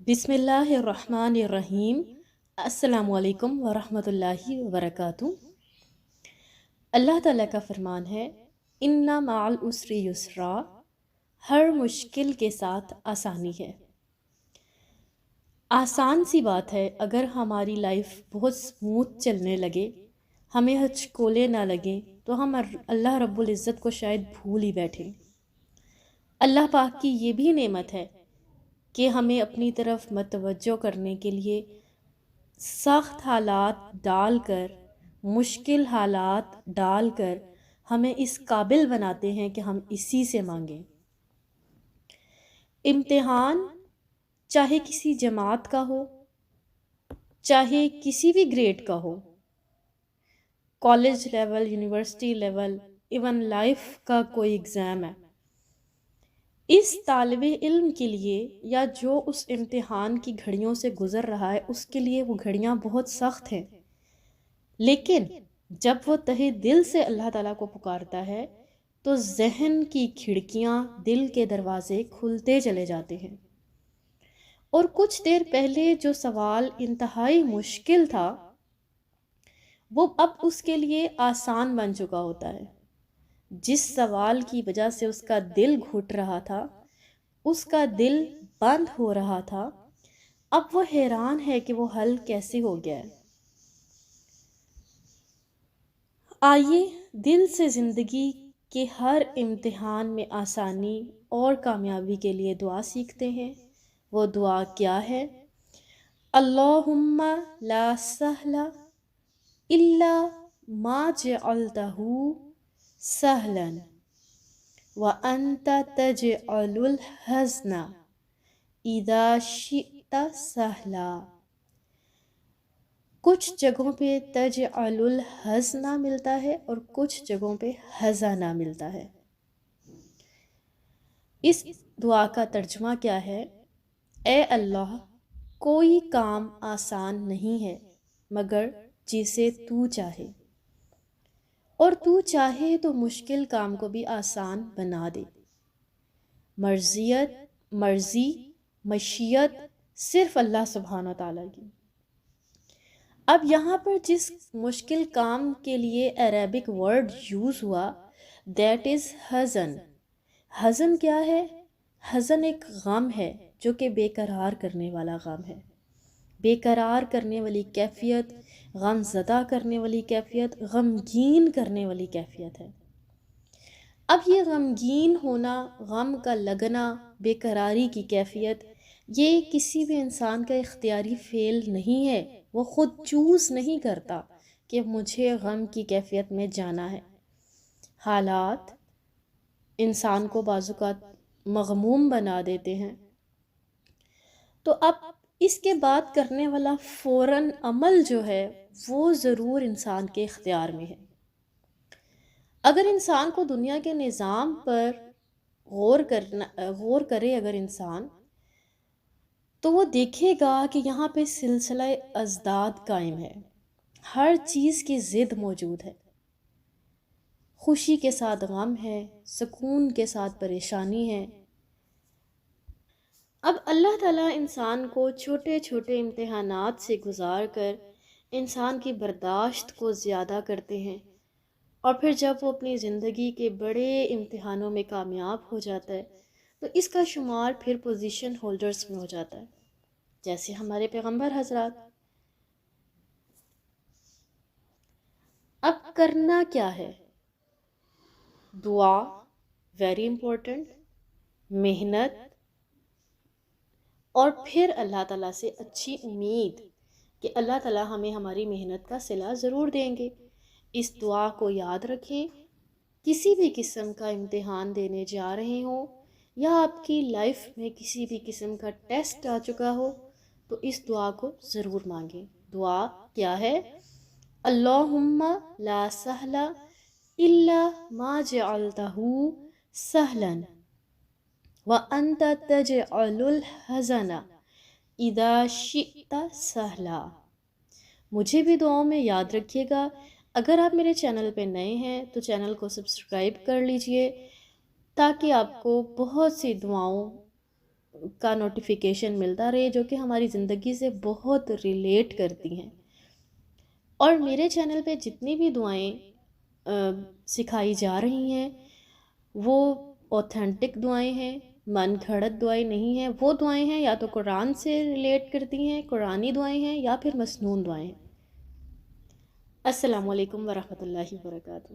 बिस्मिल्लाहिर्रहमानिर्रहीम। अस्सलामुअलैकुम वरहमतुल्लाहि वबरकातुहू। अल्लाह ताला का फरमान है, इन्ना माअल उसरी युसरा, हर मुश्किल के साथ आसानी है। आसान सी बात है अगर हमारी लाइफ बहुत स्मूथ चलने लगे, हमें हचकोले ना लगें, तो हम अल्लाह रब्बुल इज़्ज़त को शायद भूल ही बैठें। अल्लाह पाक की ये भी नेमत है कि हमें अपनी तरफ मतवज्जो करने के लिए सख्त हालात डालकर, मुश्किल हालात डालकर हमें इस काबिल बनाते हैं कि हम इसी से मांगें। इम्तिहान चाहे किसी जमात का हो, चाहे किसी भी ग्रेड का हो, college level, university level, even life का कोई एग्ज़ाम है, इस तालिबे इल्म के लिए या जो उस इम्तिहान की घड़ियों से गुज़र रहा है, उसके लिए वो घड़ियाँ बहुत सख्त हैं। लेकिन जब वो तहे दिल से अल्लाह ताला को पुकारता है, तो जहन की खिड़कियाँ, दिल के दरवाज़े खुलते चले जाते हैं। और कुछ देर पहले जो सवाल इंतहाई मुश्किल था, वो अब उसके लिए आसान बन चुका होता है। जिस सवाल की वजह से उसका दिल घुट रहा था, उसका दिल बंद हो रहा था, अब वो हैरान है कि वो हल कैसे हो गया है। आइए दिल से ज़िंदगी के हर इम्तिहान में आसानी और कामयाबी के लिए दुआ सीखते हैं। वो दुआ क्या है? अल्लाहुम्मा ला सहला इल्ला मा जअलतहू सहलन व अंता तजअलुल हज़ना इदा शिअता सहला। कुछ जगहों पे तजअलुल हज़ना मिलता है और कुछ जगहों पे हज़ना मिलता है। इस दुआ का तर्जुमा क्या है? ए अल्लाह, कोई काम आसान नहीं है मगर जिसे तू चाहे, और तू चाहे तो मुश्किल काम को भी आसान बना दे। मर्ज़ी, मशीयत सिर्फ़ अल्लाह सुब्हान ताला की। अब यहाँ पर जिस मुश्किल काम के लिए अरेबिक वर्ड यूज़ हुआ, दैट इज़ हज़न। हज़न क्या है? हज़न एक गम है जो कि बेकरार करने वाला गम है। बेकरार करने वाली कैफियत, गम ज़दा करने वाली कैफियत, गमगीन करने वाली कैफियत है। अब ये गमगीन होना, गम का लगना, बेकरारी की कैफियत, ये किसी भी इंसान का इख्तियारी फ़ेल नहीं है। वो ख़ुद चूज़ नहीं करता कि मुझे गम की कैफियत में जाना है। हालात इंसान को बाज़ुकात मग़मूम बना देते हैं। तो अब इसके बाद करने वाला फ़ौरन अमल जो है, वो ज़रूर इंसान के इख्तियार में है। अगर इंसान को दुनिया के निज़ाम पर गौर करे अगर इंसान, तो वो देखेगा कि यहाँ पे सिलसिला अज़दाद कायम है। हर चीज़ की ज़िद मौजूद है। खुशी के साथ गम है, सुकून के साथ परेशानी है। अब अल्लाह ताला इंसान को छोटे छोटे इम्तिहानात से गुजार कर इंसान की बर्दाश्त को ज़्यादा करते हैं, और फिर जब वो अपनी ज़िंदगी के बड़े इम्तिहानों में कामयाब हो जाता है, तो इसका शुमार फिर पोजीशन होल्डर्स में हो जाता है, जैसे हमारे पैगंबर हजरात। अब करना क्या है? दुआ वेरी इम्पोर्टेंट, मेहनत, और फिर अल्लाह ताला से अच्छी उम्मीद कि अल्लाह ताला हमें हमारी मेहनत का सिला ज़रूर देंगे। इस दुआ को याद रखें। किसी भी किस्म का इम्तिहान देने जा रहे हो, या आपकी लाइफ में किसी भी किस्म का टेस्ट आ चुका हो, तो इस दुआ को ज़रूर मांगें। दुआ क्या है? अल्लाहुम्मा ला सहला इल्ला मा जअलतहू सहलन व अंता तजअलुल हज़ना इदा शिअता सहला। मुझे भी दुआओं में याद रखिएगा। अगर आप मेरे चैनल पे नए हैं तो चैनल को सब्सक्राइब कर लीजिए, ताकि आपको बहुत सी दुआओं کا نوٹیفیکیشن ملتا رہے جو کہ ہماری زندگی سے بہت ریلیٹ کرتی ہیں. اور میرے چینل پہ جتنی بھی دعائیں سکھائی جا رہی ہیں وہ اوتھینٹک دعائیں ہیں، من گھڑت دعائیں نہیں ہیں. وہ دعائیں ہیں یا تو قرآن سے ریلیٹ کرتی ہیں، قرآنی دعائیں ہیں، یا پھر مسنون دعائیں ہیں. السلام علیکم ورحمۃ اللہ وبرکاتہ.